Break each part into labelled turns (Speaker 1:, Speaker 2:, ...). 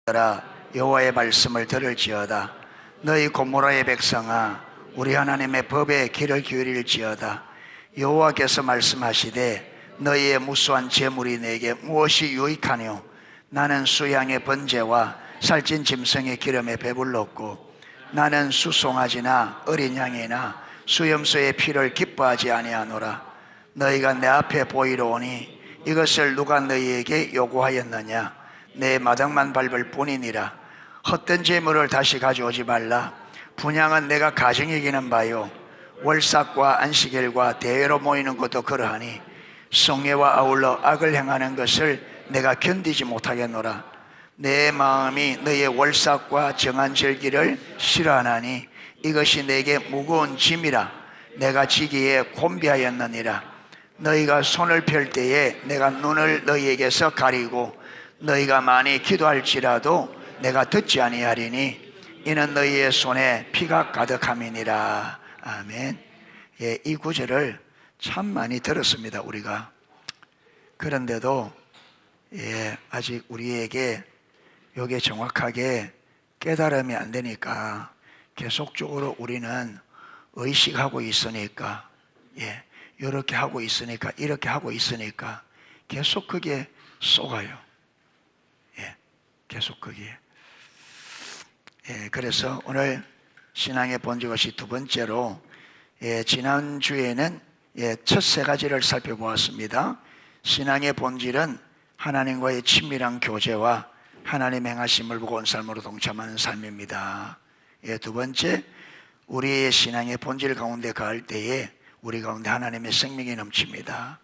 Speaker 1: 여호와의 말씀을 들을지어다. 너희 고모라의 백성아, 우리 하나님의 법에 귀를 기울일지어다. 여호와께서 말씀하시되 너희의 무수한 재물이 내게 무엇이 유익하뇨? 나는 수양의 번제와 살찐 짐승의 기름에 배불렀고 나는 수송아지나 어린 양이나 수염소의 피를 기뻐하지 아니하노라. 너희가 내 앞에 보이러 오니 이것을 누가 너희에게 요구하였느냐? 내 마당만 밟을 뿐이니라. 헛된 재물을 다시 가져오지 말라. 분향은 내가 가증 여기는 바요, 월삭과 안식일과 대회로 모이는 것도 그러하니 성례와 아울러 악을 행하는 것을 내가 견디지 못하겠노라. 내 마음이 너희의 월삭과 정한절기를 싫어하나니 이것이 내게 무거운 짐이라. 내가 지기에 곤비하였느니라. 너희가 손을 펼 때에 내가 눈을 너희에게서 가리고 너희가 많이 기도할지라도 내가 듣지 아니하리니 이는 너희의 손에 피가 가득함이니라. 아멘. 예, 이 구절을 참 많이 들었습니다, 우리가. 그런데도 아직 우리에게 이게 정확하게 깨달음이 안 되니까 계속적으로 우리는 의식하고 있으니까, 이렇게 하고 있으니까, 이렇게 하고 있으니까 계속 그게 속아요. 계속 거기에. 그래서 오늘 신앙의 본질 것이 두 번째로, 지난주에는 첫 세 가지를 살펴보았습니다. 신앙의 본질은 하나님과의 친밀한 교제와 하나님 행하심을 보고 온 삶으로 동참하는 삶입니다. 두 번째, 우리의 신앙의 본질 가운데 가할 때에 우리 가운데 하나님의 생명이 넘칩니다.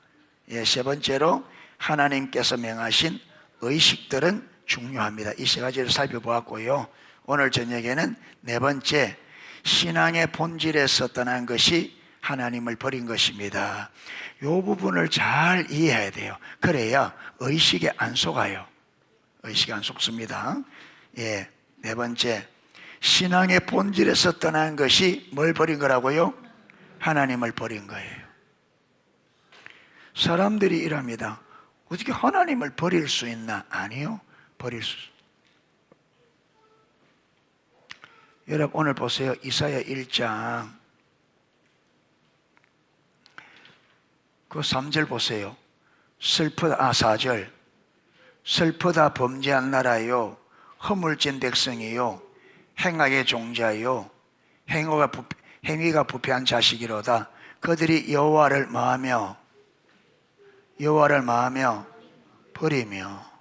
Speaker 1: 세 번째로, 하나님께서 명하신 의식들은 중요합니다. 이 세 가지를 살펴보았고요. 오늘 저녁에는 네 번째, 신앙의 본질에서 떠난 것이 하나님을 버린 것입니다. 이 부분을 잘 이해해야 돼요. 그래야 의식에 안 속아요. 의식에 안 속습니다. 네 번째, 신앙의 본질에서 떠난 것이 뭘 버린 거라고요? 하나님을 버린 거예요. 사람들이 이랍니다. 어떻게 하나님을 버릴 수 있나? 아니요, 버릴 수. 여러분 오늘 보세요. 이사야 1장 그 3절 보세요. 4절. 슬프다 범죄한 나라요, 허물진 백성이요, 행악의 종자요, 행위가 부패한 자식이로다. 그들이 여호와를 마하며 버리며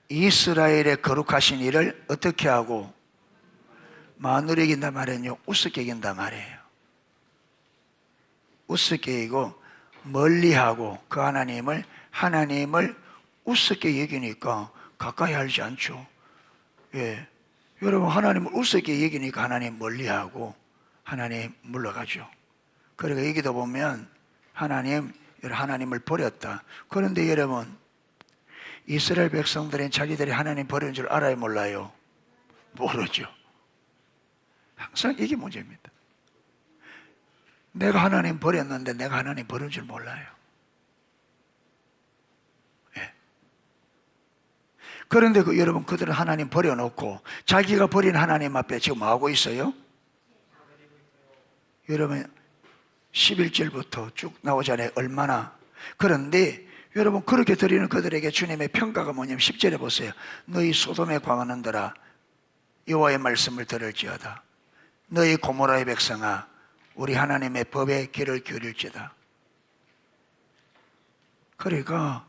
Speaker 1: 이스라엘의 거룩하신 이를 어떻게 하고 마누르게 이긴다 말이에요? 우습게 이긴다 말이에요. 우습게 이기고 멀리하고 그 하나님을 우습게 여기니까 가까이 하지 않죠. 여러분 하나님을 우습게 여기니까 하나님 멀리하고 하나님 물러가죠. 그러니까 여기도 보면 하나님을 버렸다. 그런데 여러분, 이스라엘 백성들은 자기들이 하나님 버린 줄 알아요, 몰라요? 모르죠. 항상 이게 문제입니다. 내가 하나님 버렸는데 내가 하나님 버린 줄 몰라요. 그런데 여러분, 그들은 하나님 버려놓고 자기가 버린 하나님 앞에 지금 뭐하고 있어요? 여러분 11절부터 쭉 나오잖아요. 얼마나. 그런데 여러분, 그렇게 드리는 그들에게 주님의 평가가 뭐냐면 10절에 보세요. 너희 소돔에 광하는들아, 여호와의 말씀을 들을지어다. 너희 고모라의 백성아, 우리 하나님의 법에 귀를 기울일지어다. 그러니까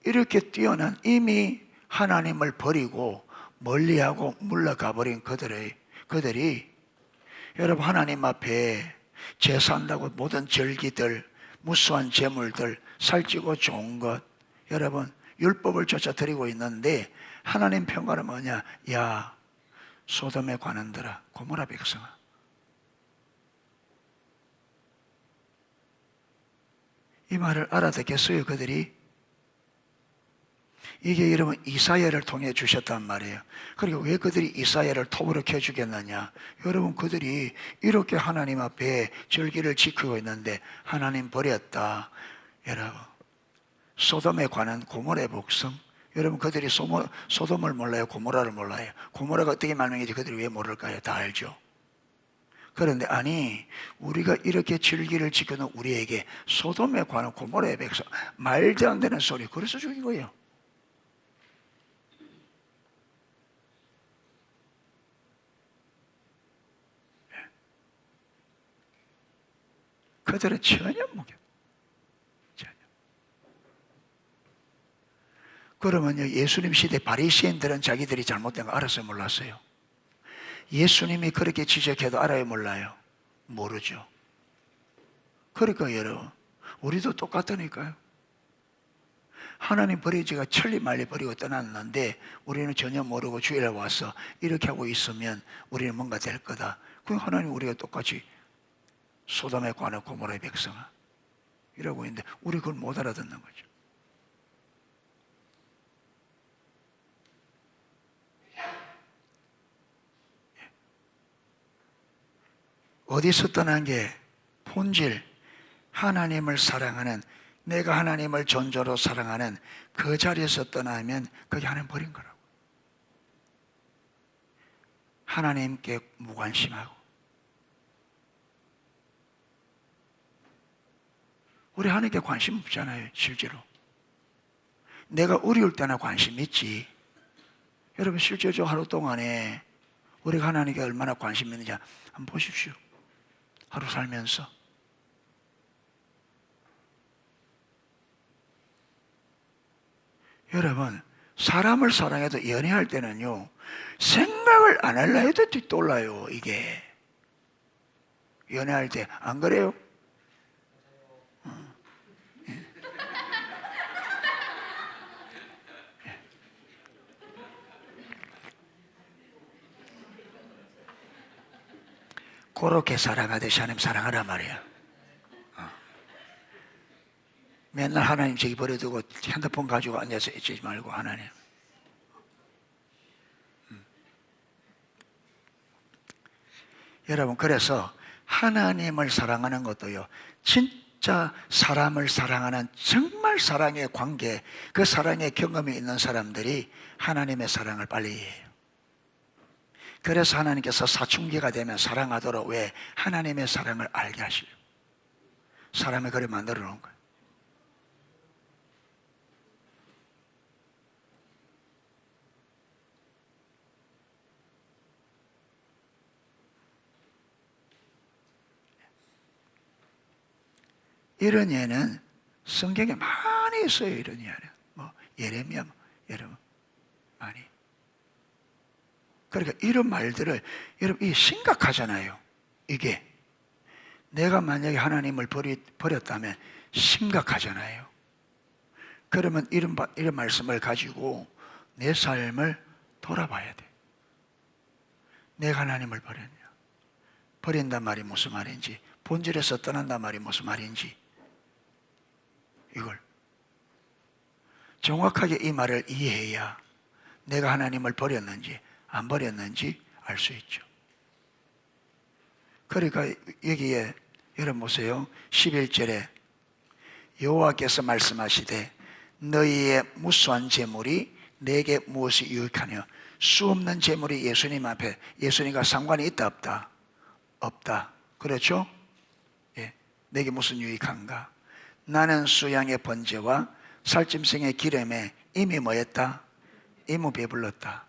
Speaker 1: 이렇게 뛰어난, 이미 하나님을 버리고 멀리하고 물러가 버린 그들이 여러분 하나님 앞에 제사한다고 모든 절기들, 무수한 제물들, 살찌고 좋은 것, 여러분 율법을 쫓아 드리고 있는데 하나님 평가는 뭐냐? 야, 소돔에 관한들아, 고모라 백성아, 이 말을 알아듣겠어요, 그들이? 이게 여러분 이사야를 통해 주셨단 말이에요. 그리고 왜 그들이 이사야를 톱으로 켜주겠느냐? 여러분, 그들이 이렇게 하나님 앞에 절기를 지키고 있는데 하나님 버렸다. 여러분, 소돔에 관한 고모라의 백성, 여러분 그들이 소돔을 몰라요? 고모라를 몰라요? 고모라가 어떻게 말명인지 그들이 왜 모를까요? 다 알죠. 그런데 아니, 우리가 이렇게 진리를 지키는 우리에게 소돔에 관한 고모라의 백성, 말도 안 되는 소리, 그래서 죽인 거예요. 그들은 전혀 무겨. 전혀. 그러면요, 예수님 시대 바리새인들은 자기들이 잘못된 거 알았어요, 몰랐어요? 예수님이 그렇게 지적해도 알아요, 몰라요? 모르죠. 그러니까 여러분, 우리도 똑같다니까요. 하나님 버리지가 천리 말리 버리고 떠났는데 우리는 전혀 모르고 주일에 와서 이렇게 하고 있으면 우리는 뭔가 될 거다. 그 하나님 우리가 똑같이 소돔에 관한 고모라의 백성아 이러고 있는데 우리 그걸 못 알아듣는 거죠. 어디서 떠난 게 본질, 하나님을 사랑하는, 내가 하나님을 존재로 사랑하는 그 자리에서 떠나면 그게 하나님 버린 거라고. 하나님께 무관심하고. 우리 하나님께 관심 없잖아요, 실제로. 내가 어려울 때나 관심 있지. 여러분 실제로 하루 동안에 우리가 하나님께 얼마나 관심 있는지 한번 보십시오. 하루 살면서. 여러분 사람을 사랑해도 연애할 때는요 생각을 안 하려 해도 떠올라요. 이게 연애할 때 안 그래요? 그렇게 사랑하듯이 하나님 사랑하란 말이야. 맨날 하나님 저기 버려두고 핸드폰 가지고 앉아서 있지 말고 하나님. 여러분 그래서 하나님을 사랑하는 것도요 진짜 사람을 사랑하는 정말 사랑의 관계, 그 사랑의 경험이 있는 사람들이 하나님의 사랑을 빨리 이해해요. 그래서 하나님께서 사춘기가 되면 사랑하도록 왜 하나님의 사랑을 알게 하시려 사람을 그래 만들어 놓은 거예요. 이런 예는 성경에 많이 있어요. 이런 예는 뭐 예레미야 여러분 많이. 그러니까 이런 말들을 여러분 이 심각하잖아요. 이게 내가 만약에 하나님을 버렸다면 심각하잖아요. 그러면 이런 말씀을 가지고 내 삶을 돌아봐야 돼. 내가 하나님을 버렸냐? 버린단 말이 무슨 말인지, 본질에서 떠난단 말이 무슨 말인지, 이걸 정확하게 이 말을 이해해야 내가 하나님을 버렸는지 안 버렸는지 알 수 있죠. 그러니까 여기에 여러분 보세요. 11절에 여호와께서 말씀하시되 너희의 무수한 재물이 내게 무엇이 유익하냐. 수 없는 재물이 예수님 앞에, 예수님과 상관이 있다 없다? 없다. 그렇죠? 예. 내게 무슨 유익한가? 나는 수양의 번제와 살짐승의 기름에 이미 뭐했다? 이미 배불렀다.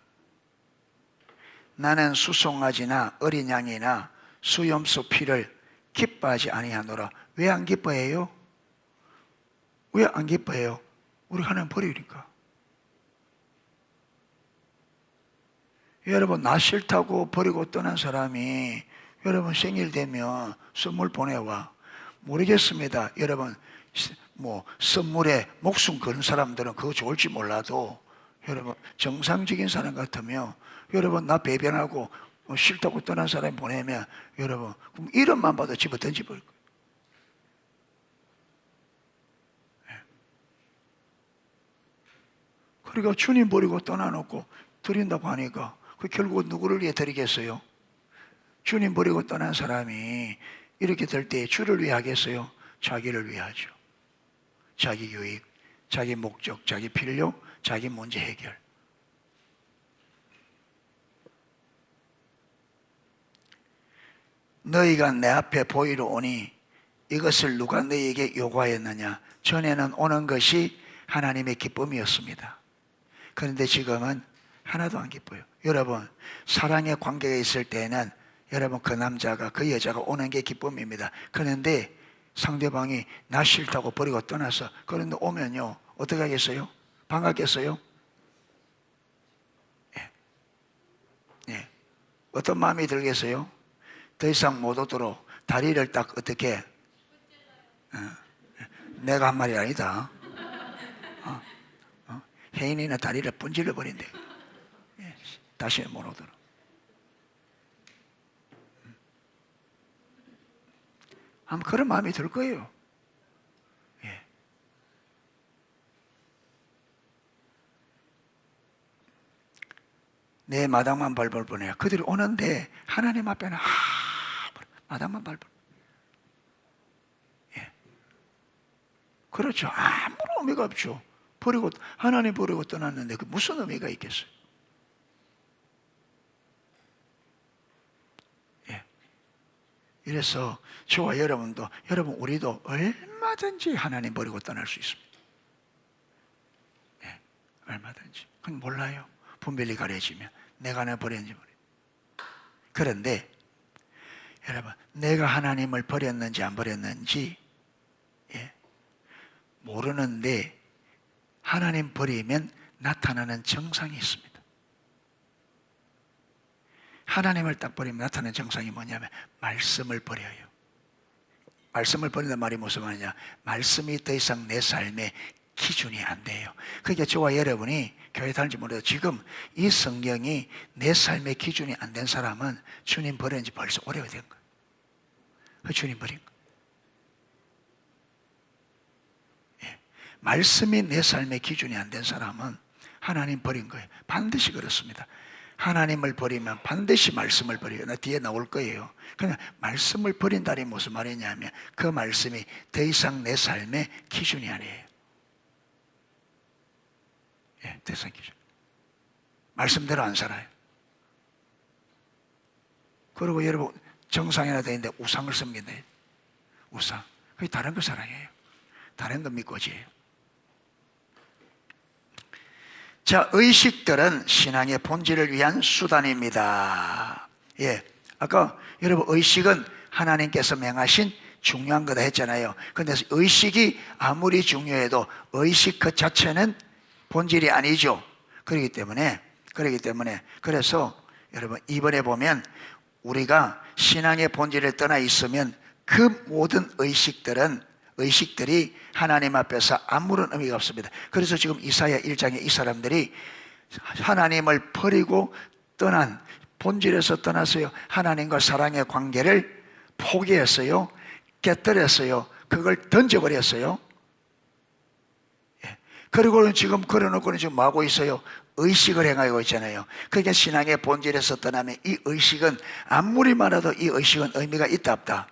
Speaker 1: 나는 수송아지나 어린 양이나 수염소 피를 기뻐하지 아니하노라. 왜 안 기뻐해요? 왜 안 기뻐해요? 우리 하나님 버리니까. 여러분 나 싫다고 버리고 떠난 사람이 여러분 생일 되면 선물 보내와. 모르겠습니다. 여러분 뭐 선물에 목숨 거는 사람들은 그거 좋을지 몰라도 여러분 정상적인 사람 같으면 여러분 나 배변하고 싫다고 떠난 사람이 보내면 여러분 그럼 이름만 봐도 집어 던져버릴 거예요. 그러니까 주님 버리고 떠나놓고 드린다고 하니까 그 결국 누구를 위해 드리겠어요? 주님 버리고 떠난 사람이 이렇게 될 때 주를 위해 하겠어요? 자기를 위해 하죠. 자기 유익, 자기 목적, 자기 필요, 자기 문제 해결. 너희가 내 앞에 보이러 오니 이것을 누가 너희에게 요구하였느냐? 전에는 오는 것이 하나님의 기쁨이었습니다. 그런데 지금은 하나도 안 기뻐요. 여러분, 사랑의 관계가 있을 때는 여러분 그 남자가 그 여자가 오는 게 기쁨입니다. 그런데 상대방이 나 싫다고 버리고 떠나서 그런데 오면요 어떻게 하겠어요? 반갑겠어요? 예. 예. 어떤 마음이 들겠어요? 더 이상 못 오도록 다리를 딱 어떻게 내가 한 말이 아니다. 혜인이는 다리를 분질러 버린대. 예. 다시 못 오도록. 아마 그런 마음이 들 거예요. 예. 내 마당만 밟을 뻔해요. 그들이 오는데 하나님 앞에는 마당만 밟을. 예. 그렇죠. 아무런 의미가 없죠. 버리고 하나님 버리고 떠났는데 그 무슨 의미가 있겠어요? 예. 이래서 저와 여러분도 여러분 우리도 얼마든지 하나님 버리고 떠날 수 있습니다. 예. 얼마든지. 그건 몰라요. 분별이 가려지면 내가 하나님 버렸는지 모르겠어요. 그런데 여러분 내가 하나님을 버렸는지 안 버렸는지 모르는데 하나님 버리면 나타나는 정상이 있습니다. 하나님을 딱 버리면 나타나는 정상이 뭐냐면 말씀을 버려요. 말씀을 버린다는 말이 무슨 말이냐? 말씀이 더 이상 내 삶의 기준이 안 돼요. 그러니까 저와 여러분이 교회 다니는지 모르도 지금 이 성경이 내 삶의 기준이 안 된 사람은 주님 버린 지 벌써 오래된 거예요. 주님 버린 거예요. 예. 말씀이 내 삶의 기준이 안 된 사람은 하나님 버린 거예요. 반드시 그렇습니다. 하나님을 버리면 반드시 말씀을 버려요. 뒤에 나올 거예요. 그냥 말씀을 버린다니 무슨 말이냐면 그 말씀이 더 이상 내 삶의 기준이 아니에요. 예, 더 이상 기준. 말씀대로 안 살아요. 그리고 여러분 정상이나 되는데 우상을 섬긴다. 우상. 그게 다른 거 사랑해요. 다른 거 믿고지예요. 자, 의식들은 신앙의 본질을 위한 수단입니다. 예. 아까 여러분 의식은 하나님께서 명하신 중요한 거다 했잖아요. 그런데 의식이 아무리 중요해도 의식 그 자체는 본질이 아니죠. 그렇기 때문에 그래서 여러분 이번에 보면 우리가 신앙의 본질을 떠나 있으면 그 모든 의식들이 하나님 앞에서 아무런 의미가 없습니다. 그래서 지금 이사야 1장에 이 사람들이 하나님을 버리고 떠난 본질에서 떠나서요 하나님과 사랑의 관계를 포기했어요. 깨뜨렸어요. 그걸 던져버렸어요. 예. 그리고 지금 걸어놓고는 지금 뭐하고 있어요? 의식을 행하고 있잖아요. 그러니까 신앙의 본질에서 떠나면 이 의식은 아무리 많아도 이 의식은 의미가 있다 없다?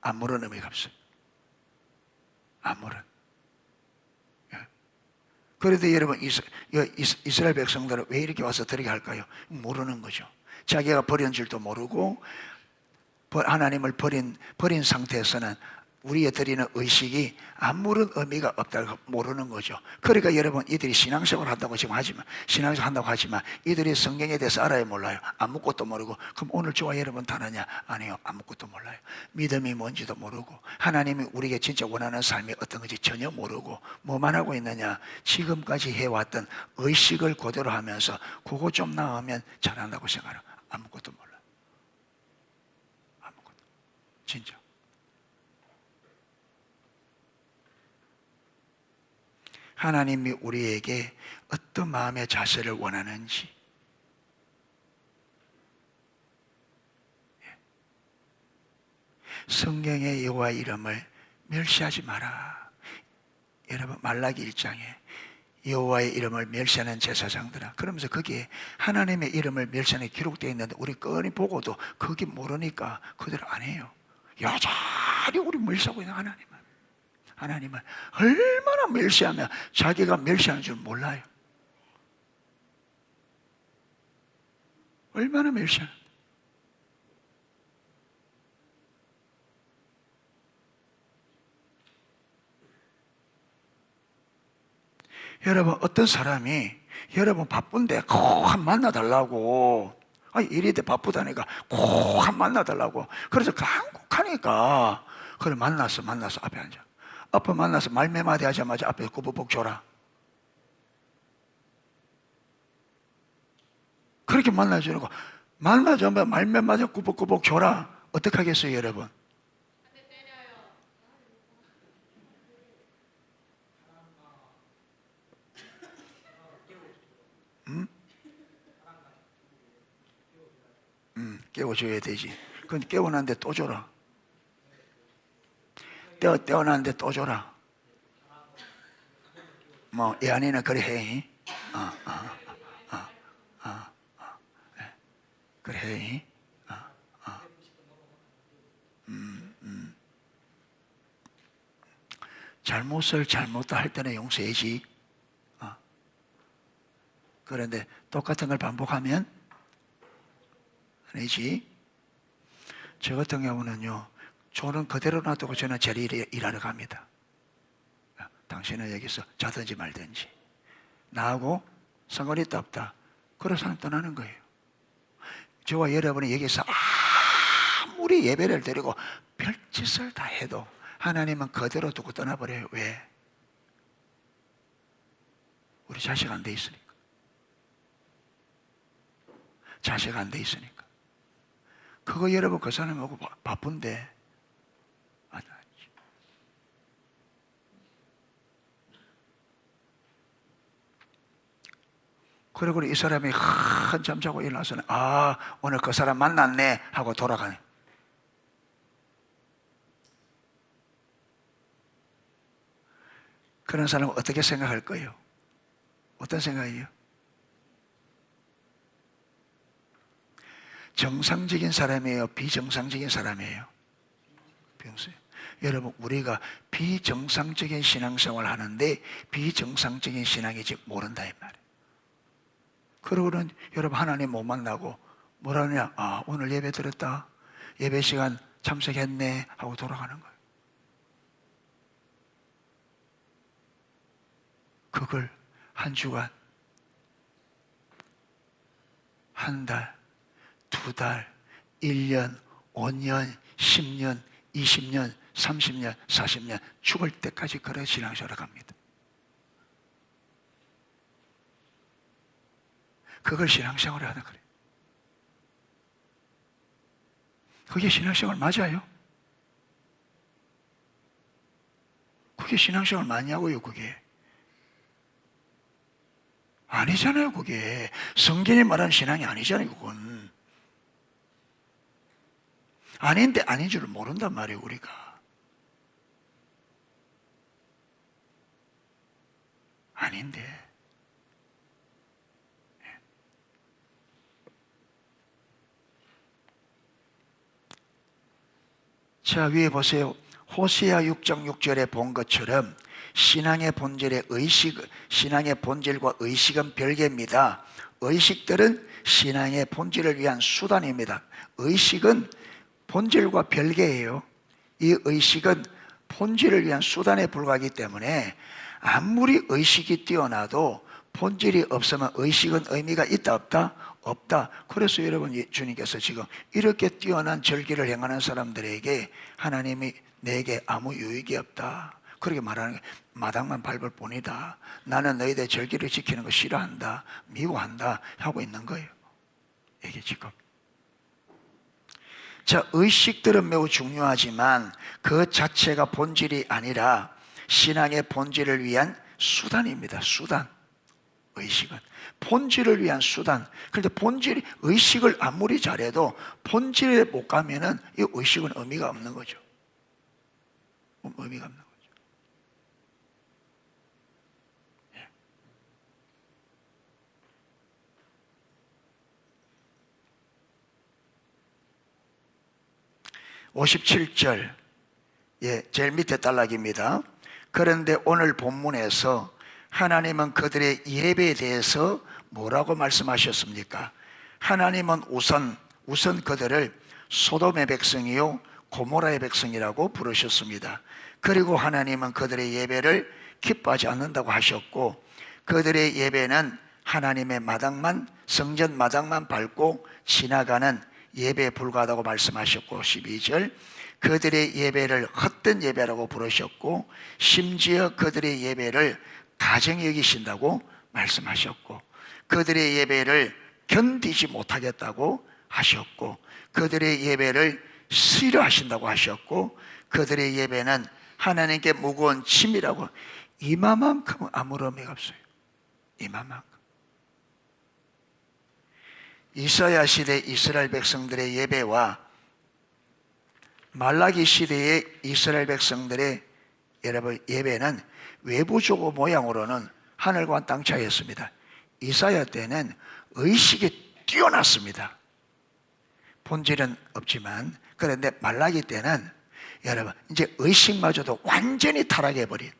Speaker 1: 아무런 의미가 없어요. 아무런. 그래도 여러분 이스라엘 백성들은 왜 이렇게 와서 들게 할까요? 모르는 거죠. 자기가 버린 줄도 모르고 하나님을 버린 상태에서는 우리의 드리는 의식이 아무런 의미가 없다고 모르는 거죠. 그러니까 여러분 이들이 신앙생활 한다고 지금 하지만 신앙생활 한다고 하지만 이들이 성경에 대해서 알아야 몰라요. 아무것도 모르고. 그럼 오늘 저와 여러분 다르냐? 아니요. 아무것도 몰라요. 믿음이 뭔지도 모르고 하나님이 우리에게 진짜 원하는 삶이 어떤 건지 전혀 모르고 뭐만 하고 있느냐? 지금까지 해왔던 의식을 그대로 하면서 그거 좀 나으면 잘한다고 생각해요. 아무것도 몰라요. 아무것도. 진짜. 하나님이 우리에게 어떤 마음의 자세를 원하는지 성경의 여호와 이름을 멸시하지 마라. 여러분 말라기 1장에 여호와의 이름을 멸시하는 제사장들아, 그러면서 거기에 하나님의 이름을 멸시하는 게 기록되어 있는데 우리 뻔히 보고도 그게 모르니까 그대로 안 해요. 여전히 우리 멸시하고 있는 하나님을 얼마나 멸시하며 자기가 멸시하는 줄 몰라요. 얼마나 멸시하는. 여러분, 어떤 사람이 여러분 바쁜데 꼭 한 만나달라고, 일이 돼 바쁘다니까 꼭 한 만나달라고, 그래서 한국하니까 그래 만나서 앞에 앉아. 앞에 만나서 말 몇 마디 하자마자 앞에 꾸벅 줘라. 그렇게 만나주는 거. 만나자마자 말 몇 마디 꾸벅꾸벅 줘라. 어떻게 하겠어요, 여러분? 깨워줘야 되지. 근데 깨워놨는데 또 줘라. 떼어놨는데 또 줘라. 뭐, 이 아니는 그래 해. 그래 해. 잘못을 잘못다 할 때는 용서해지. 그런데 똑같은 걸 반복하면 아니지. 저 같은 경우는요, 저는 그대로 놔두고 저는 제 일에 일하러 갑니다. 당신은 여기서 자든지 말든지. 나하고 상관이 있다 없다. 그런 사람 떠나는 거예요. 저와 여러분이 여기서 아무리 예배를 드리고 별짓을 다 해도 하나님은 그대로 두고 떠나버려요. 왜? 우리 자식 안 돼 있으니까. 자식 안 돼 있으니까. 그거 여러분 그 사람하고 바쁜데. 그리고 이 사람이 한참 자고 일어나서는 오늘 그 사람 만났네 하고 돌아가네. 그런 사람은 어떻게 생각할 거예요? 어떤 생각이에요? 정상적인 사람이에요? 비정상적인 사람이에요? 여러분, 우리가 비정상적인 신앙생활을 하는데 비정상적인 신앙인지 모른다 이 말이에요. 그러고는 여러분 하나님 못 만나고 뭐라느냐? 오늘 예배 드렸다, 예배 시간 참석했네 하고 돌아가는 거예요. 그걸 한 주간, 한 달, 두 달, 1년, 5년, 10년, 20년, 30년, 40년 죽을 때까지 그래 신앙생활을 갑니다. 그걸 신앙생활을 하는 거예요. 그게 신앙생활 맞아요? 그게 신앙생활 맞냐고요, 그게? 아니잖아요, 그게. 성경이 말하는 신앙이 아니잖아요, 그건. 아닌데 아닌 줄을 모른단 말이에요, 우리가. 아닌데. 자, 위에 보세요. 호세아 6장 6절에 본 것처럼 신앙의 본질과 의식은 별개입니다. 의식들은 신앙의 본질을 위한 수단입니다. 의식은 본질과 별개예요. 이 의식은 본질을 위한 수단에 불과하기 때문에 아무리 의식이 뛰어나도 본질이 없으면 의식은 의미가 있다 없다? 없다. 그래서 여러분, 주님께서 지금 이렇게 뛰어난 절기를 행하는 사람들에게 하나님이 내게 아무 유익이 없다, 그렇게 말하는 게 마당만 밟을 뿐이다. 나는 너희들 절기를 지키는 거 싫어한다, 미워한다 하고 있는 거예요. 이게 지금. 자, 의식들은 매우 중요하지만 그 자체가 본질이 아니라 신앙의 본질을 위한 수단입니다. 수단. 의식은 본질을 위한 수단. 그런데 의식을 아무리 잘해도 본질에 못 가면은 이 의식은 의미가 없는 거죠. 의미가 없는 거죠. 57절, 제일 밑에 단락입니다. 그런데 오늘 본문에서 하나님은 그들의 예배에 대해서 뭐라고 말씀하셨습니까? 하나님은 우선 그들을 소돔의 백성이요 고모라의 백성이라고 부르셨습니다. 그리고 하나님은 그들의 예배를 기뻐하지 않는다고 하셨고, 그들의 예배는 하나님의 마당만, 성전 마당만 밟고 지나가는 예배에 불과하다고 말씀하셨고, 12절 그들의 예배를 헛된 예배라고 부르셨고, 심지어 그들의 예배를 가증히 여기신다고 말씀하셨고, 그들의 예배를 견디지 못하겠다고 하셨고, 그들의 예배를 싫어하신다고 하셨고, 그들의 예배는 하나님께 무거운 짐이라고. 이마만큼은 아무런 의미가 없어요. 이마만큼. 이사야 시대 이스라엘 백성들의 예배와 말라기 시대의 이스라엘 백성들의 여러분 예배는 외부적으로 모양으로는 하늘과 땅 차이였습니다. 이사야 때는 의식이 뛰어났습니다. 본질은 없지만. 그런데 말라기 때는 여러분 이제 의식마저도 완전히 타락해버린.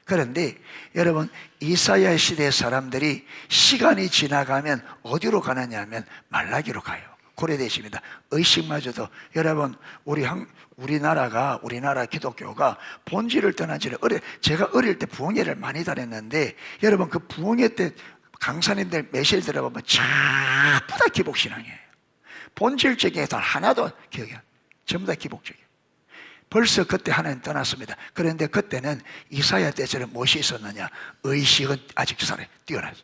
Speaker 1: 그런데 여러분 이사야 시대 사람들이 시간이 지나가면 어디로 가느냐 하면 말라기로 가요. 고려되십니다. 의식마저도. 여러분 우리나라 기독교가 본질을 떠난 지를 제가 어릴 때 부흥회를 많이 다녔는데, 여러분 그 부흥회 때 강사님들 메시지 들어보면 전부 다 기복신앙이에요. 본질적인 게 하나도 기억이 안 나요. 전부 다 기복적이에요. 벌써 그때 하나님 떠났습니다. 그런데 그때는 이사야 때처럼 무엇이 있었느냐? 의식은 아직 살아요. 뛰어나죠.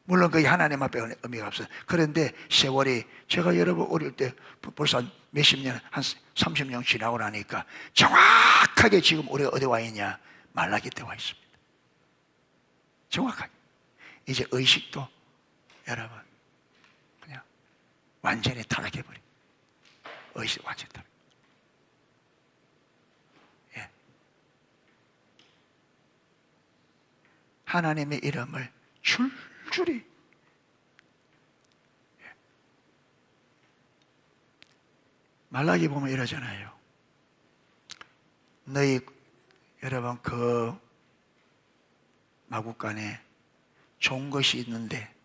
Speaker 1: 물론 그게 하나님 앞에 의미가 없어요. 그런데 세월이, 제가 여러분 어릴 때 벌써 몇십 년, 한 30년 지나고 나니까 정확하게 지금 우리가 어디 와 있냐? 말라기 때 와 있습니다. 정확하게. 이제 의식도 여러분 그냥 완전히 타락해버린. 의식 완전히 타락. 예. 하나님의 이름을 줄줄이. 예. 말라기 보면 이러잖아요. 너희 여러분 그 마국간에 좋은 것이 있는데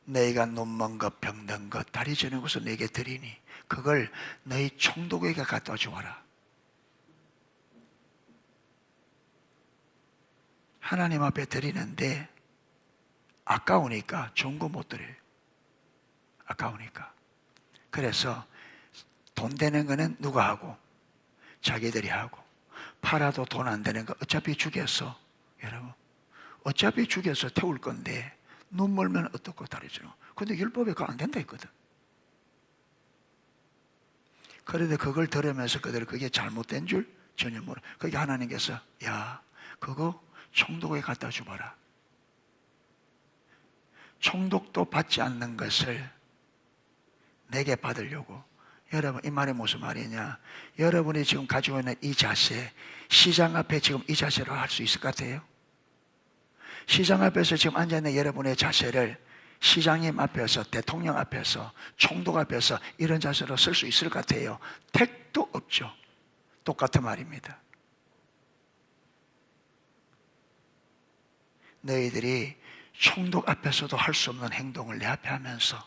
Speaker 1: 너희가 눈먼 것 병든 것 다리 저는 것을 내게 드리니 그걸 너희 총독에게 갖다 주어라. 하나님 앞에 드리는데 아까우니까 좋은 거 못 드려요. 아까우니까. 그래서 돈 되는 거는 누가 하고? 자기들이 하고. 팔아도 돈 안 되는 거 어차피 죽였어. 여러분 어차피 죽여서 태울 건데 눈 멀면 어떻고 다르죠. 근데 율법에 그거 안 된다 했거든. 그런데 그걸 들으면서 그들은 그게 잘못된 줄 전혀 모르. 그게 하나님께서 야 그거 총독에 갖다 주봐라. 총독도 받지 않는 것을 내게 받으려고. 여러분 이 말이 무슨 말이냐? 여러분이 지금 가지고 있는 이 자세, 시장 앞에 지금 이 자세로 할 수 있을 것 같아요? 시장 앞에서 지금 앉아있는 여러분의 자세를 시장님 앞에서, 대통령 앞에서, 총독 앞에서 이런 자세로 쓸 수 있을 것 같아요? 택도 없죠. 똑같은 말입니다. 너희들이 총독 앞에서도 할 수 없는 행동을 내 앞에 하면서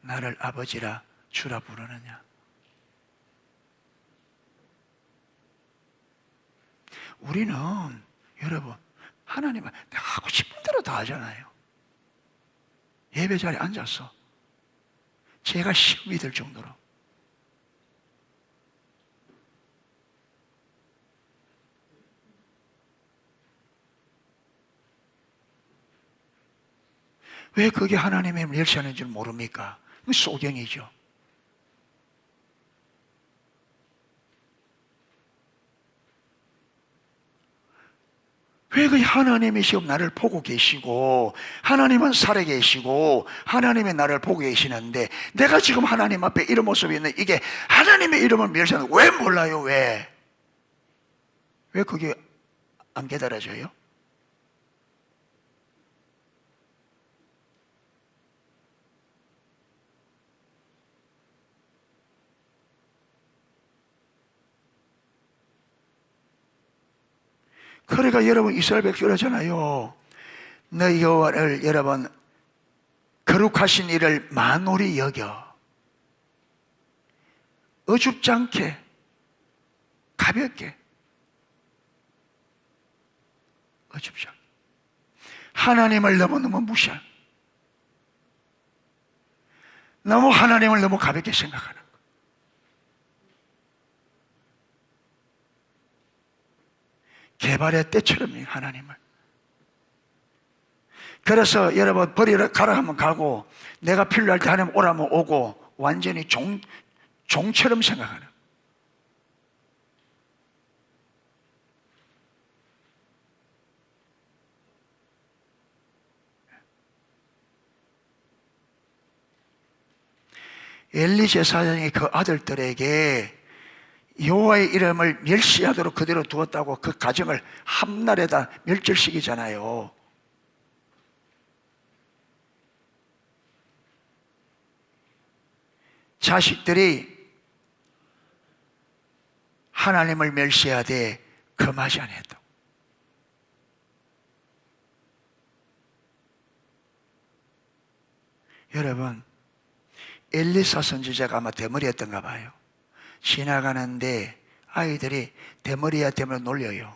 Speaker 1: 나를 아버지라 주라 부르느냐? 우리는 여러분 하나님은 내가 하고 싶은 대로 다 하잖아요. 예배 자리에 앉아서 제가 시험이 될 정도로. 왜 그게 하나님의 멸시하는 줄 모릅니까? 소경이죠. 왜 그 하나님이 지금 나를 보고 계시고 하나님은 살아계시고 하나님의 나를 보고 계시는데 내가 지금 하나님 앞에 이런 모습이 있는 이게 하나님의 이름을 멸시하는 왜 몰라요? 왜 그게 안 깨달아져요? 그러니까 여러분 이스라엘 백성 그러잖아요. 너희 여호와를 여러분 거룩하신 이를 만홀히 여겨 어줍지 않게 가볍게 어줍지 않게 하나님을 너무너무 무시한 너무 하나님을 너무 가볍게 생각하는 거. 개발의 때처럼 하나님을. 그래서 여러분 버리러 가라 하면 가고 내가 필요할 때 하나님 오라면 오고 완전히 종처럼 생각하는 거예요. 엘리 제사장이 그 아들들에게 여호와의 이름을 멸시하도록 그대로 두었다고 그 가정을 한날에다 멸절시키잖아요. 자식들이 하나님을 멸시하되 금하지 아니했다. 여러분 엘리사 선지자가 아마 대머리였던가 봐요. 지나가는데 아이들이 대머리야 대머리 놀려요.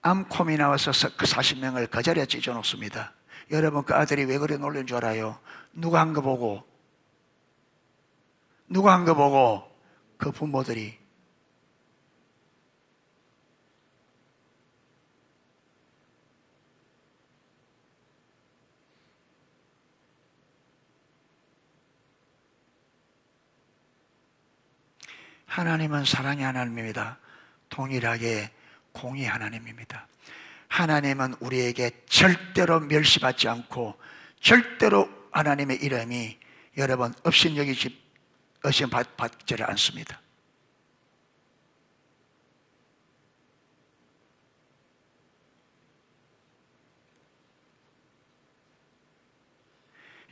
Speaker 1: 암콤이 나와서 그 40명을 그 자리에 찢어 놓습니다. 여러분 그 아들이 왜 그래 놀린 줄 알아요? 누가 한 거 보고? 누가 한 거 보고? 그 부모들이. 하나님은 사랑의 하나님입니다. 동일하게 공의 하나님입니다. 하나님은 우리에게 절대로 멸시받지 않고 절대로 하나님의 이름이 여러분 업신여기지를 않습니다.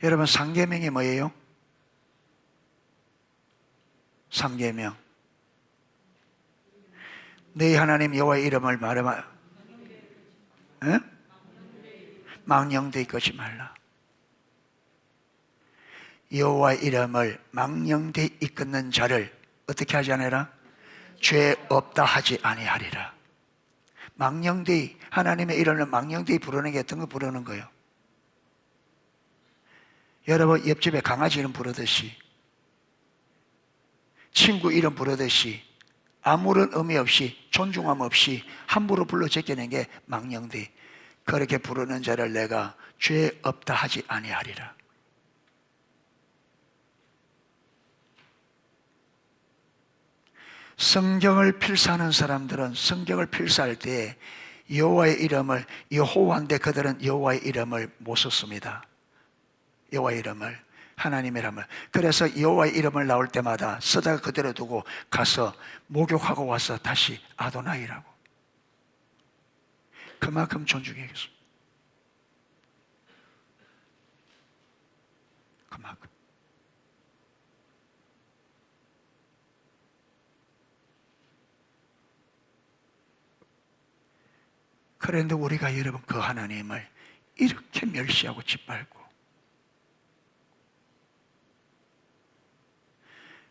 Speaker 1: 여러분 삼계명이 뭐예요? 삼계명. 너희 하나님 여호와의 이름을 말하면 망령되이 끄지 말라. 여호와의 이름을 망령되이 이끄는 자를 어떻게 하지 않으라? 죄 없다 하지 아니하리라. 망령되이 하나님의 이름을 망령되이 부르는 게 어떤 거 부르는 거예요? 여러분 옆집에 강아지 이름 부르듯이 친구 이름 부르듯이 아무런 의미 없이 존중함 없이 함부로 불러 제끼는 게 망령되이. 그렇게 부르는 자를 내가 죄 없다 하지 아니하리라. 성경을 필사하는 사람들은 성경을 필사할 때 여호와의 이름을 여호와인데 그들은 여호와의 이름을 못 썼습니다. 여호와의 이름을 하나님의 이름을. 그래서 여호와의 이름을 나올 때마다 쓰다가 그대로 두고 가서 목욕하고 와서 다시 아도나이라고. 그만큼 존중해야겠습니다. 그만큼. 그런데 우리가 여러분 그 하나님을 이렇게 멸시하고 짓밟고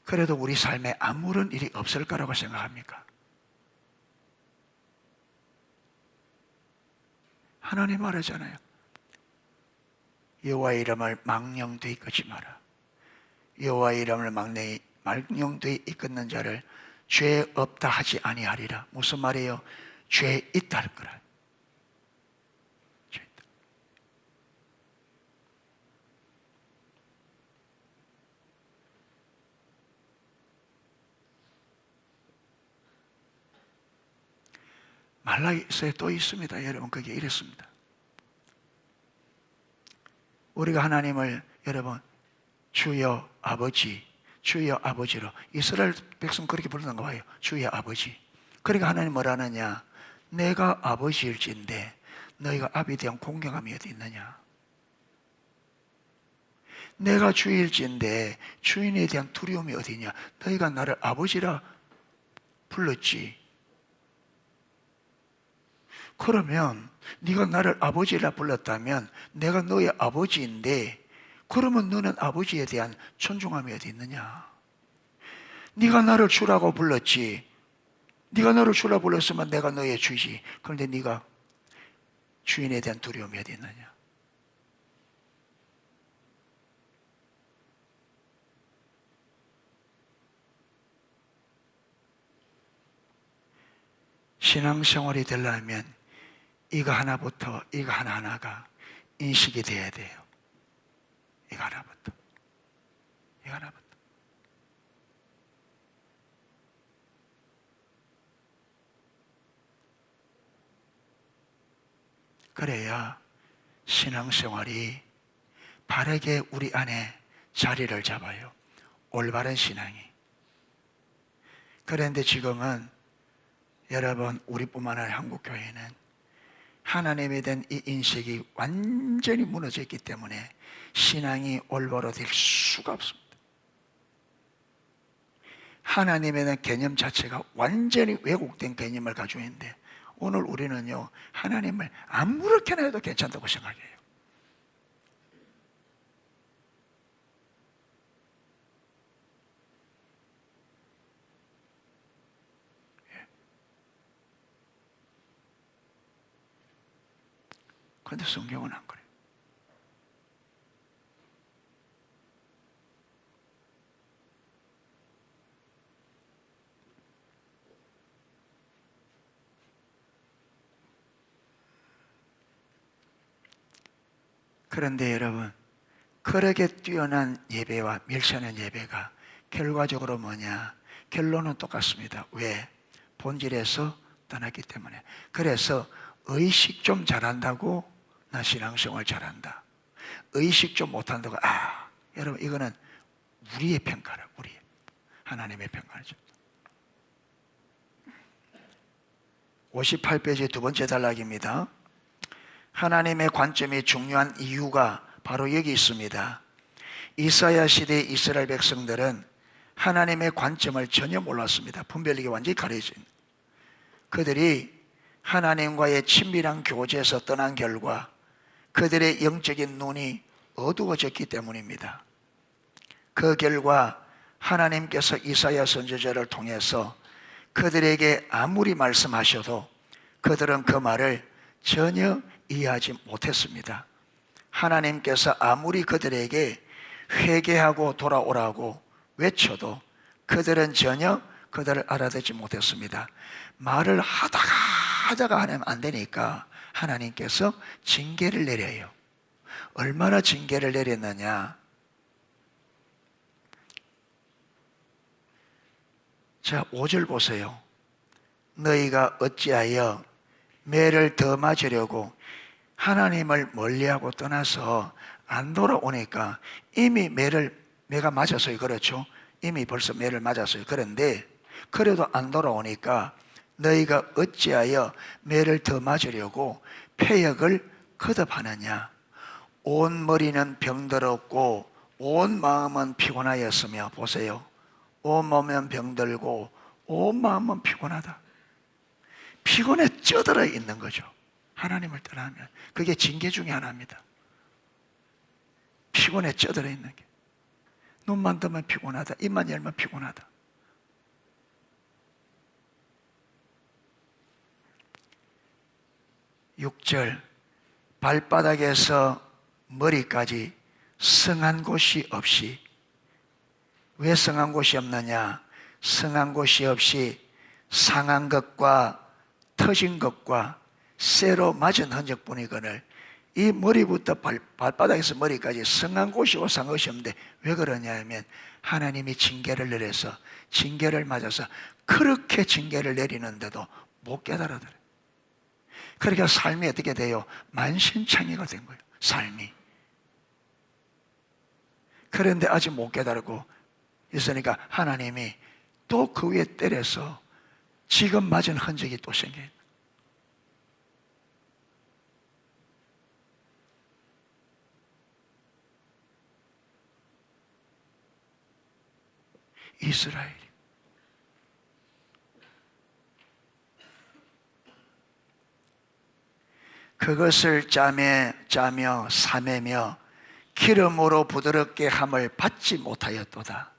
Speaker 1: 그래도 우리 삶에 아무런 일이 없을 거라고 생각합니까? 하나님 말하잖아요. 여호와의 이름을 망령되이 이끄지 마라. 여호와의 이름을 망령되이 이끄는 자를 죄 없다 하지 아니하리라. 무슨 말이에요? 죄 있다 할 거라. 죄 있다. 말라기서에 또 있습니다. 여러분 그게 이랬습니다. 우리가 하나님을 여러분 주여 아버지, 주여 아버지로 이스라엘 백성 그렇게 부르는 거 봐요. 주여 아버지. 그러니까 하나님 뭐라 하느냐? 내가 아버지일진데 너희가 아비에 대한 공경함이 어디 있느냐? 내가 주일진데 주인에 대한 두려움이 어디냐? 너희가 나를 아버지라 불렀지. 그러면 네가 나를 아버지라 불렀다면 내가 너의 아버지인데 그러면 너는 아버지에 대한 존중함이 어디 있느냐? 네가 나를 주라고 불렀지. 네가 나를 주라 불렀으면 내가 너의 주지. 그런데 네가 주인에 대한 두려움이 어디 있느냐? 신앙생활이 되려면 이거 하나부터 이거 하나하나가 인식이 돼야 돼요. 이거 하나부터. 이거 하나부터. 그래야 신앙생활이 바르게 우리 안에 자리를 잡아요. 올바른 신앙이. 그런데 지금은 여러분 우리뿐만 아니라 한국교회는 하나님에 대한 이 인식이 완전히 무너져 있기 때문에 신앙이 올바로 될 수가 없습니다. 하나님에 대한 개념 자체가 완전히 왜곡된 개념을 가지고 있는데 오늘 우리는요 하나님을 아무렇게나 해도 괜찮다고 생각해요. 그런데 성경은 안 그래요. 그런데 여러분 그렇게 뛰어난 예배와 멸시하는 예배가 결과적으로 뭐냐? 결론은 똑같습니다. 왜? 본질에서 떠났기 때문에. 그래서 의식 좀 잘한다고 나 신앙생활 잘한다. 의식 좀 못한다고 여러분 이거는 우리의 평가라. 우리 하나님의 평가죠. 58페이지 두 번째 단락입니다. 하나님의 관점이 중요한 이유가 바로 여기 있습니다. 이사야 시대 이스라엘 백성들은 하나님의 관점을 전혀 몰랐습니다. 분별력이 완전히 가려진. 그들이 하나님과의 친밀한 교제에서 떠난 결과 그들의 영적인 눈이 어두워졌기 때문입니다. 그 결과 하나님께서 이사야 선지자를 통해서 그들에게 아무리 말씀하셔도 그들은 그 말을 전혀 이해하지 못했습니다. 하나님께서 아무리 그들에게 회개하고 돌아오라고 외쳐도 그들은 전혀 그들을 알아듣지 못했습니다. 말을 하다가 하면 안 되니까 하나님께서 징계를 내려요. 얼마나 징계를 내렸느냐? 자, 5절 보세요. 너희가 어찌하여 매를 더 맞으려고 하나님을 멀리하고 떠나서 안 돌아오니까 이미 매가 맞았어요. 그렇죠? 이미 벌써 매를 맞았어요. 그런데 그래도 안 돌아오니까 너희가 어찌하여 매를 더 맞으려고 폐역을 거듭하느냐? 온 머리는 병들었고 온 마음은 피곤하였으며 보세요. 온 몸은 병들고 온 마음은 피곤하다. 피곤에 쪄들어 있는 거죠. 하나님을 떠나면 그게 징계 중에 하나입니다. 피곤에 쪄들어 있는 게. 눈만 뜨면 피곤하다. 입만 열면 피곤하다. (6절) 발바닥에서 머리까지 성한 곳이 없이. 왜 성한 곳이 없느냐? 성한 곳이 없이 상한 것과 터진 것과 쇠로 맞은 흔적뿐이거늘 이 머리부터 발바닥에서 머리까지 성한 곳이 오상한 것이 없는데 왜 그러냐 하면 하나님이 징계를 내려서 징계를 맞아서 그렇게 징계를 내리는데도 못 깨달아들어요. 그러니까 삶이 어떻게 돼요? 만신창이가 된 거예요. 삶이. 그런데 아직 못 깨달고 있으니까 하나님이 또 그 위에 때려서 지금 맞은 흔적이 또 생겨요. 이스라엘이 그것을 짜며 사매며 기름으로 부드럽게 함을 받지 못하였도다.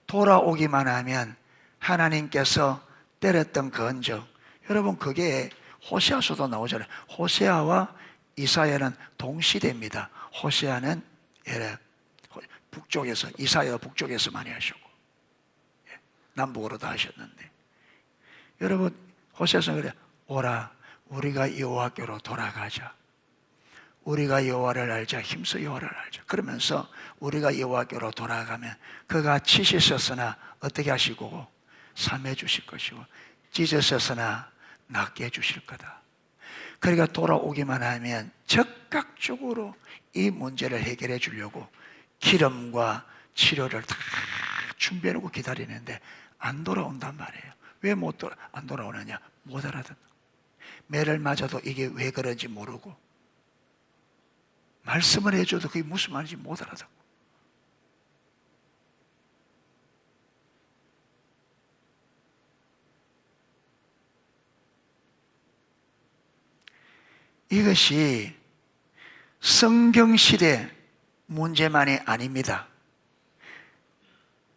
Speaker 1: 돌아오기만 하면 하나님께서 때렸던 그 흔적, 여러분 그게 호세아서도 나오잖아요. 호세아와 이사야는 동시대입니다. 호세아는 북쪽에서, 이사야 북쪽에서 많이 하시고 남북으로도 하셨는데, 여러분 호세아서는 그래, 오라 우리가 여호와께로 돌아가자. 우리가 여호와를 알자. 힘써 여호와를 알자. 그러면서 우리가 여호와께로 돌아가면 그가 치시셨으나 어떻게 하시고 삼해 주실 것이고 찢으셨으나 낫게 해주실 거다. 그러니까 돌아오기만 하면 적극적으로 이 문제를 해결해 주려고 기름과 치료를 다 준비해 놓고 기다리는데 안 돌아온단 말이에요. 왜 안 돌아오느냐? 못 알아듣는. 매를 맞아도 이게 왜 그런지 모르고, 말씀을 해줘도 그게 무슨 말인지 못 알아듣고. 이것이 성경시대 문제만이 아닙니다.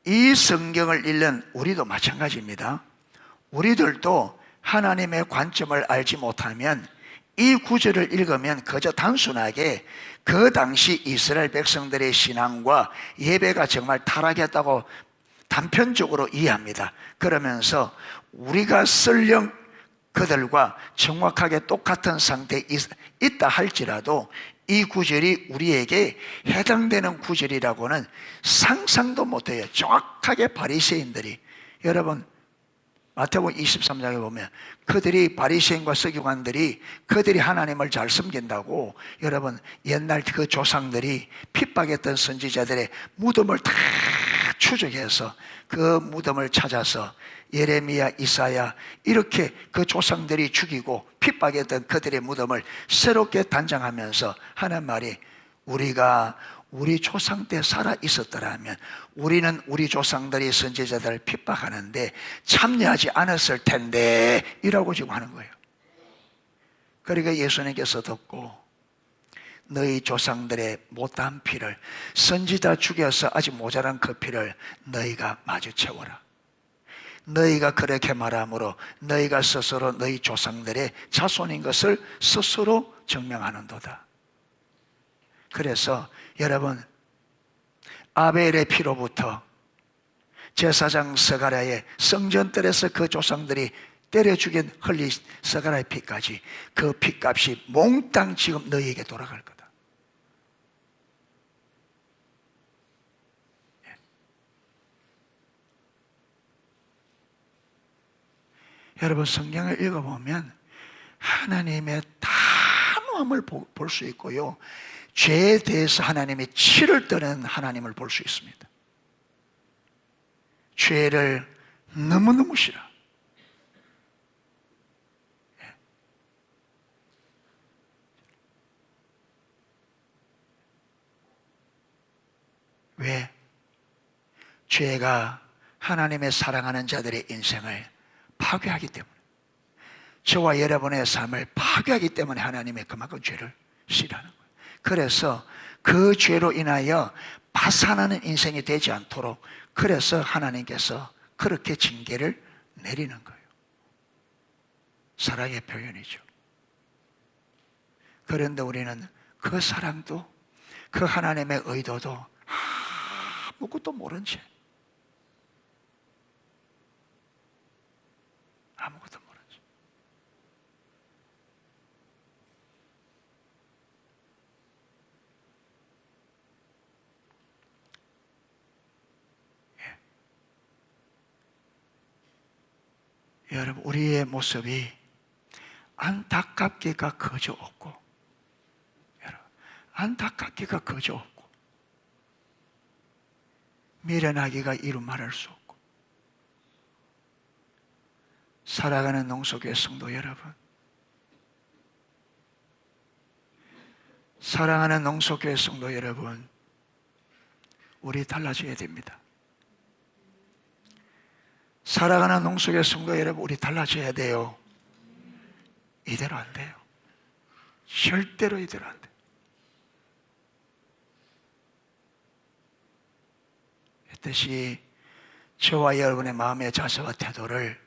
Speaker 1: 이 성경을 읽는 우리도 마찬가지입니다. 우리들도 하나님의 관점을 알지 못하면 이 구절을 읽으면 그저 단순하게 그 당시 이스라엘 백성들의 신앙과 예배가 정말 타락했다고 단편적으로 이해합니다. 그러면서 우리가 설령 그들과 정확하게 똑같은 상태에 있다 할지라도 이 구절이 우리에게 해당되는 구절이라고는 상상도 못해요. 정확하게 바리새인들이, 여러분 마태복음 23장에 보면 그들이, 바리새인과 서기관들이 그들이 하나님을 잘 섬긴다고, 여러분 옛날 그 조상들이 핍박했던 선지자들의 무덤을 다 추적해서 그 무덤을 찾아서 예레미야, 이사야 이렇게 그 조상들이 죽이고 핍박했던 그들의 무덤을 새롭게 단장하면서 하는 말이, 우리가 우리 조상 때 살아 있었더라면 우리는 우리 조상들이 선지자들을 핍박하는데 참여하지 않았을 텐데 이라고 지금 하는 거예요. 그러니까 예수님께서 듣고, 너희 조상들의 못한 피를, 선지자 죽여서 아직 모자란 그 피를 너희가 마주 채워라. 너희가 그렇게 말함으로 너희가 스스로 너희 조상들의 자손인 것을 스스로 증명하는도다. 그래서 여러분, 아벨의 피로부터 제사장 스가랴의 성전뜰에서 그 조상들이 때려 죽인 흘린 스가랴의 피까지, 그 피값이 몽땅 지금 너희에게 돌아갈 거다. 여러분 성경을 읽어보면 하나님의 단호함을 볼 수 있고요, 죄에 대해서 하나님의 치를 떠는 하나님을 볼 수 있습니다. 죄를 너무너무 싫어. 왜? 죄가 하나님의 사랑하는 자들의 인생을 파괴하기 때문에, 저와 여러분의 삶을 파괴하기 때문에 하나님의 그만큼 죄를 싫어하는 거예요. 그래서 그 죄로 인하여 파산하는 인생이 되지 않도록, 그래서 하나님께서 그렇게 징계를 내리는 거예요. 사랑의 표현이죠. 그런데 우리는 그 사랑도, 그 하나님의 의도도 아무것도 모른 채, 아무것도 모른 채 여러분, 우리의 모습이 안타깝기가 그저 없고, 여러분, 안타깝기가 그저 없고, 미련하기가 이루 말할 수 없고, 살아가는 농소교회 성도 여러분, 사랑하는 농소교회 성도 여러분, 우리 달라져야 됩니다. 살아가는 농소교회 성도 여러분, 우리 달라져야 돼요. 이대로 안 돼요. 절대로 이대로 안 돼. 뜻이 저와 여러분의 마음의 자세와 태도를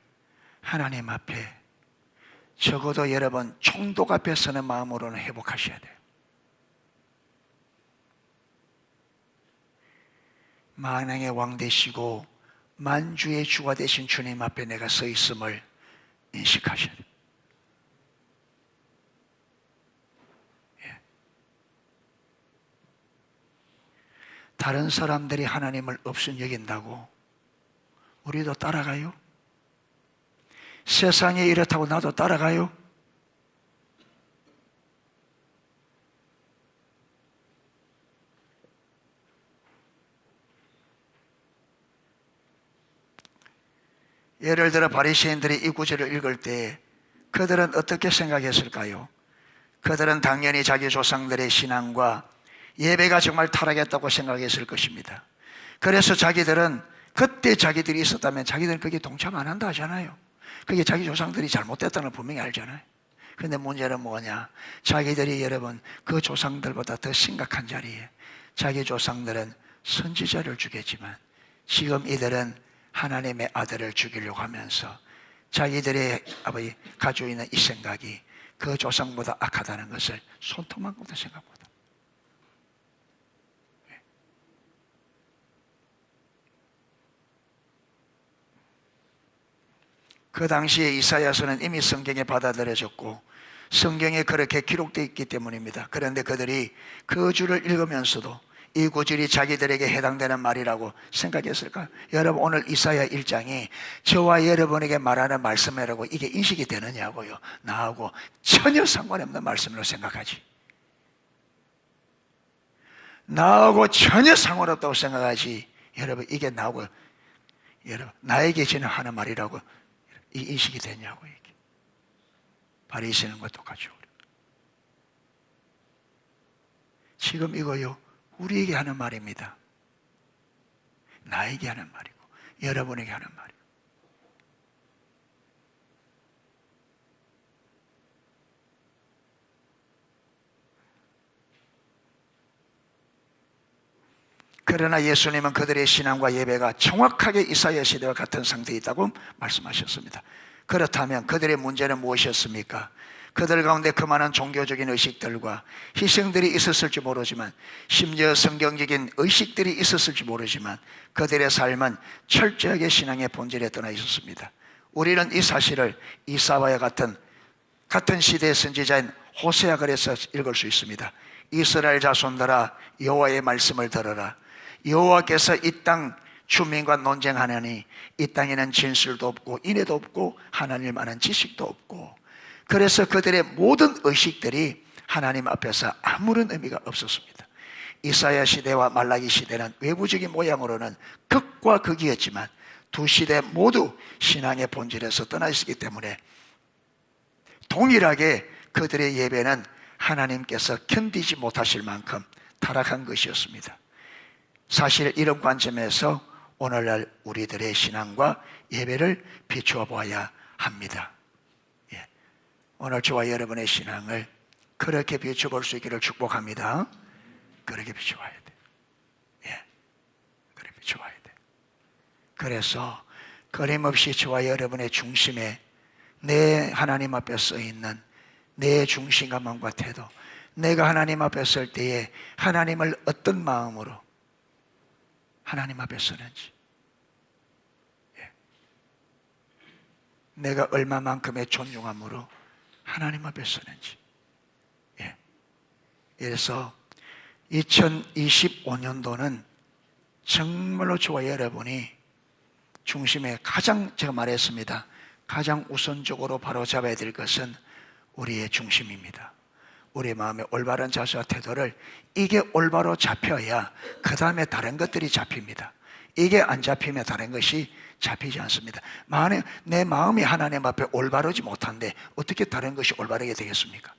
Speaker 1: 하나님 앞에 적어도 여러분 총독 앞에 서는 마음으로는 회복하셔야 돼요. 만왕의 왕 되시고 만주의 주가 되신 주님 앞에 내가 서 있음을 인식하셔야 돼요. 다른 사람들이 하나님을 없음 여긴다고 우리도 따라가요? 세상이 이렇다고 나도 따라가요? 예를 들어 바리새인들이 이 구절을 읽을 때 그들은 어떻게 생각했을까요? 그들은 당연히 자기 조상들의 신앙과 예배가 정말 타락했다고 생각했을 것입니다. 그래서 자기들은 그때 자기들이 있었다면 자기들은 거기에 동참 안 한다 하잖아요. 그게 자기 조상들이 잘못됐다는 걸 분명히 알잖아요. 그런데 문제는 뭐냐? 자기들이 여러분 그 조상들보다 더 심각한 자리에 자기 조상들은 선지자를 죽였지만 지금 이들은 하나님의 아들을 죽이려고 하면서 자기들의 아버지 가지고 있는 이 생각이 그 조상보다 악하다는 것을 손톱만큼도 생각 못합니다. 그 당시에 이사야서는 이미 성경에 받아들여졌고 성경에 그렇게 기록되어 있기 때문입니다. 그런데 그들이 그 줄을 읽으면서도 이 구절이 자기들에게 해당되는 말이라고 생각했을까요? 여러분 오늘 이사야 1장이 저와 여러분에게 말하는 말씀이라고 이게 인식이 되느냐고요. 나하고 전혀 상관없는 말씀으로 생각하지. 나하고 전혀 상관없다고 생각하지. 여러분 이게 나하고 여러분 나에게 지는 하는 말이라고 이 인식이 되냐고. 이게 바리새인과 똑같죠. 지금 이거요 우리에게 하는 말입니다. 나에게 하는 말이고 여러분에게 하는 말이고. 그러나 예수님은 그들의 신앙과 예배가 정확하게 이사야 시대와 같은 상태에 있다고 말씀하셨습니다. 그렇다면 그들의 문제는 무엇이었습니까? 그들 가운데 그 많은 종교적인 의식들과 희생들이 있었을지 모르지만 심지어 성경적인 의식들이 있었을지 모르지만 그들의 삶은 철저하게 신앙의 본질에 떠나 있었습니다. 우리는 이 사실을 이사야와 같은 시대의 선지자인 호세아 글에서 읽을 수 있습니다. 이스라엘 자손들아 여호와의 말씀을 들어라. 여호와께서 이 땅 주민과 논쟁하느니 이 땅에는 진실도 없고 인애도 없고 하나님 아는 지식도 없고. 그래서 그들의 모든 의식들이 하나님 앞에서 아무런 의미가 없었습니다. 이사야 시대와 말라기 시대는 외부적인 모양으로는 극과 극이었지만 두 시대 모두 신앙의 본질에서 떠나 있었기 때문에 동일하게 그들의 예배는 하나님께서 견디지 못하실 만큼 타락한 것이었습니다. 사실 이런 관점에서 오늘날 우리들의 신앙과 예배를 비추어 보아야 합니다. 오늘 저와 여러분의 신앙을 그렇게 비춰볼 수 있기를 축복합니다. 그렇게 비춰봐야 돼. 그렇게 비춰봐야 돼. 그래서 끊임없이 저와 여러분의 중심에 내 하나님 앞에 서 있는 내 중심과 마음과 태도, 내가 하나님 앞에 설 때에 하나님을 어떤 마음으로 하나님 앞에 서는지, 내가 얼마만큼의 존중함으로 하나님 앞에 서는지. 그래서 2025년도는 정말로 저와 여러분이 중심에 가장, 제가 말했습니다, 가장 우선적으로 바로 잡아야 될 것은 우리의 중심입니다. 우리 마음의 올바른 자세와 태도를, 이게 올바로 잡혀야 그 다음에 다른 것들이 잡힙니다. 이게 안 잡히면 다른 것이 잡히지 않습니다. 만약 내 마음이 하나님 앞에 올바르지 못한데 어떻게 다른 것이 올바르게 되겠습니까?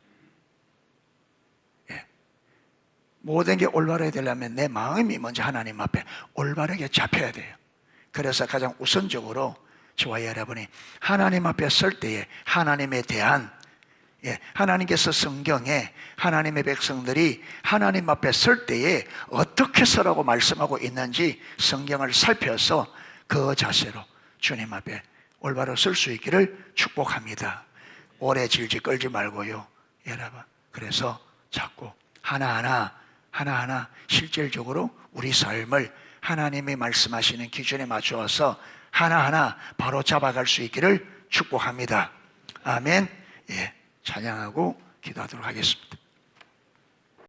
Speaker 1: 모든 게 올바르게 되려면 내 마음이 먼저 하나님 앞에 올바르게 잡혀야 돼요. 그래서 가장 우선적으로 저와 여러분이 하나님 앞에 설 때에 하나님에 대한 예, 하나님께서 성경에 하나님의 백성들이 하나님 앞에 설 때에 어떻게 서라고 말씀하고 있는지 성경을 살펴서 그 자세로 주님 앞에 올바로 설 수 있기를 축복합니다. 오래 질질 끌지 말고요, 여러분. 그래서 자꾸 하나하나 실질적으로 우리 삶을 하나님이 말씀하시는 기준에 맞추어서 하나하나 바로 잡아갈 수 있기를 축복합니다. 아멘. 예, 찬양하고 기도하도록 하겠습니다.